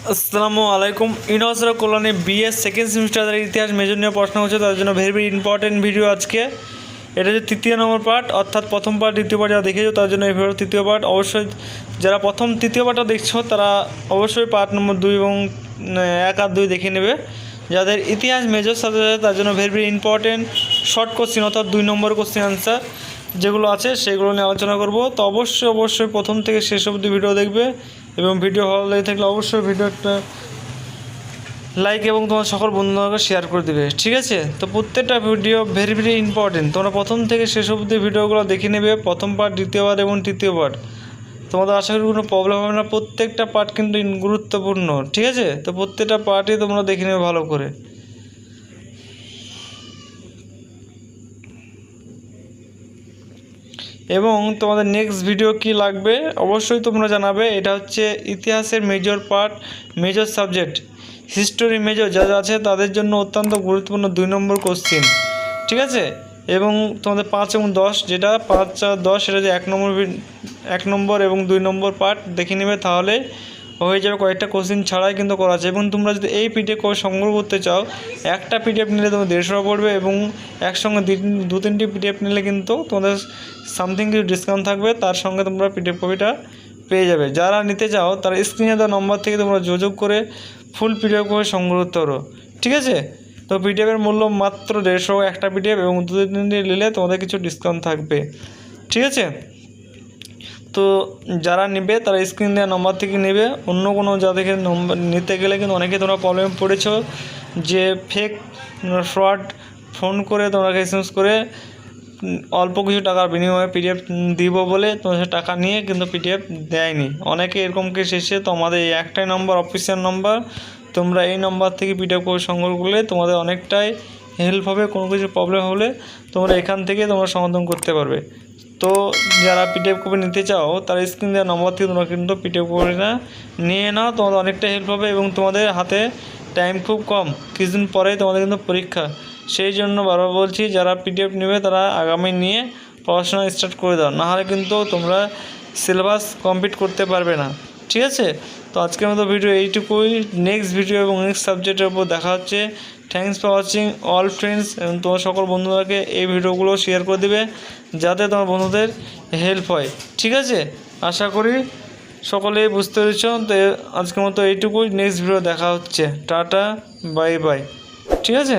আসসালামু আলাইকুম। University Kalyani BS second সেমিস্টারের ইতিহাস মেজর নিয়ে পড়াশোনা হচ্ছে, তার জন্য ভেরি ইম্পর্টেন্ট ভিডিও আজকে। এটা হচ্ছে তৃতীয় নম্বর পার্ট, অর্থাৎ প্রথম পার্ট দ্বিতীয় পার্ট যারা দেখেছো তার জন্য এই ভিডিও তৃতীয় পার্ট। অবশ্যই যারা প্রথম তৃতীয় পার্টটা দেখছো তারা অবশ্যই পার্ট নম্বর 2 এবং 1 আর 2 দেখে নেবে। যাদের ইতিহাস মেজর সাবজেক্ট তার জন্য ভেরি ইম্পর্টেন্ট শর্ট কোশ্চিন, অর্থাৎ 2 নম্বর কোশ্চিন আনসার যেগুলো আছে সেগুলো নিয়ে আলোচনা করব। তো অবশ্যই প্রথম থেকে শেষ অবধি ভিডিও দেখবে এবং ভিডিও ভালো লেগে থাকলে অবশ্যই ভিডিওটা লাইক এবং তোমার সকল বন্ধুদেরকে শেয়ার করে দেবে, ঠিক আছে? তো প্রত্যেকটা ভিডিও ভেরি ইম্পর্টেন্ট, তোমরা প্রথম থেকে শেষ অবধি ভিডিওগুলো দেখে নেবে, প্রথম পার্ট, দ্বিতীয় পার্ট এবং তৃতীয় পার্ট। তোমাদের আশা করি কোনো প্রবলেম হবে না, প্রত্যেকটা পার্ট কিন্তু গুরুত্বপূর্ণ, ঠিক আছে? তো প্রত্যেকটা পার্টই তোমরা দেখে নেবে ভালো করে। এবং তোমাদের নেক্সট ভিডিও কি লাগবে অবশ্যই তোমরা জানাবে। এটা হচ্ছে ইতিহাসের major part, major subject, history major যারা আছে তাদের জন্য অত্যন্ত গুরুত্বপূর্ণ 2 নম্বর কোশ্চিন, ঠিক আছে? এবং তোমাদের 5 এবং 10, যেটা 5 আর 10 সেটা যে 1 নম্বর এবং 2 নম্বর পার্ট দেখে নেবে, তাহলে হয়ে যাবে। কয়েকটা কোশ্চিন ছাড়াই কিন্তু করা আছে। এবং তোমরা যদি এই পিডিএফ সংগ্রহ করতে চাও, একটা পিডিএফ নিলে তোমার 150 টাকা পড়বে এবং একসঙ্গে 2-3টি পিডিএফ নিলে কিন্তু তোমাদের সামথিং কিছু ডিসকাউন্ট থাকবে, তার সঙ্গে তোমরা পিডিএফ কপিটা পেয়ে যাবে। যারা নিতে চাও তারা স্ক্রিনে দেওয়া নম্বর থেকে তোমরা যোগাযোগ করে ফুল পিডিএফ কপি সংগ্রহ করতে পারো, ঠিক আছে? তো পিডিএফের মূল্য মাত্র 150 একটা পিডিএফ, এবং 2-3টি নিলে তোমাদের কিছু ডিসকাউন্ট থাকবে, ঠিক আছে? তো যারা নেবে তারা স্ক্রিন দেওয়া নম্বর থেকে নেবে। অন্য কোনো যা থেকে নম্বর নিতে গেলে কিন্তু অনেকে তোমরা প্রবলেমে পড়েছো, যে ফেক ফ্রড ফোন করে তোমরা এসএমএস করে অল্প কিছু টাকার বিনিময়ে পিডিএফ দিব বলে তোমাদের টাকা নিয়ে কিন্তু পিডিএফ দেয়নি। অনেকে এরকম কেস এসে, তো আমাদের এই একটাই নম্বর অফিসিয়াল নম্বর, তোমরা এই নম্বর থেকে পিডিএফ করে সংগ্রহ করলে তোমাদের অনেকটাই হেল্প হবে। কোনো কিছু প্রবলেম হলে তোমরা এখান থেকে তোমরা সমাধান করতে পারবে। তো যারা পিডিএফ কপি নিতে চাও তারা স্ক্রিন দেওয়া নম্বর থেকে তোমরা কিন্তু পিডিএফ কপিটা নিয়ে নাও, তোমাদের অনেকটা হেল্প হবে। এবং তোমাদের হাতে টাইম খুব কম, কিছুদিন পরেই তোমাদের কিন্তু পরীক্ষা, সেই জন্য বারবার বলছি যারা পিডিএফ নেবে তারা আগামী নিয়ে পড়াশোনা স্টার্ট করে দাও, নাহলে কিন্তু তোমরা সিলেবাস কমপ্লিট করতে পারবে না, ঠিক আছে? তো আজকের মতো ভিডিও এইটুকুই। নেক্সট ভিডিও এবং নেক্সট সাবজেক্টের উপর দেখা হচ্ছে। Thanks for watching all friends, এবং তোমার সকল বন্ধুদেরকে এই ভিডিওগুলো শেয়ার করে দেবে যাতে তোমার বন্ধুদের হেল্প হয়, ঠিক আছে? আশা করি সকলেই বুঝতে পেরেছ। তো আজকের মতো এইটুকুই, নেক্সট ভিডিও দেখা হচ্ছে। টাটা, বাই বাই, ঠিক আছে?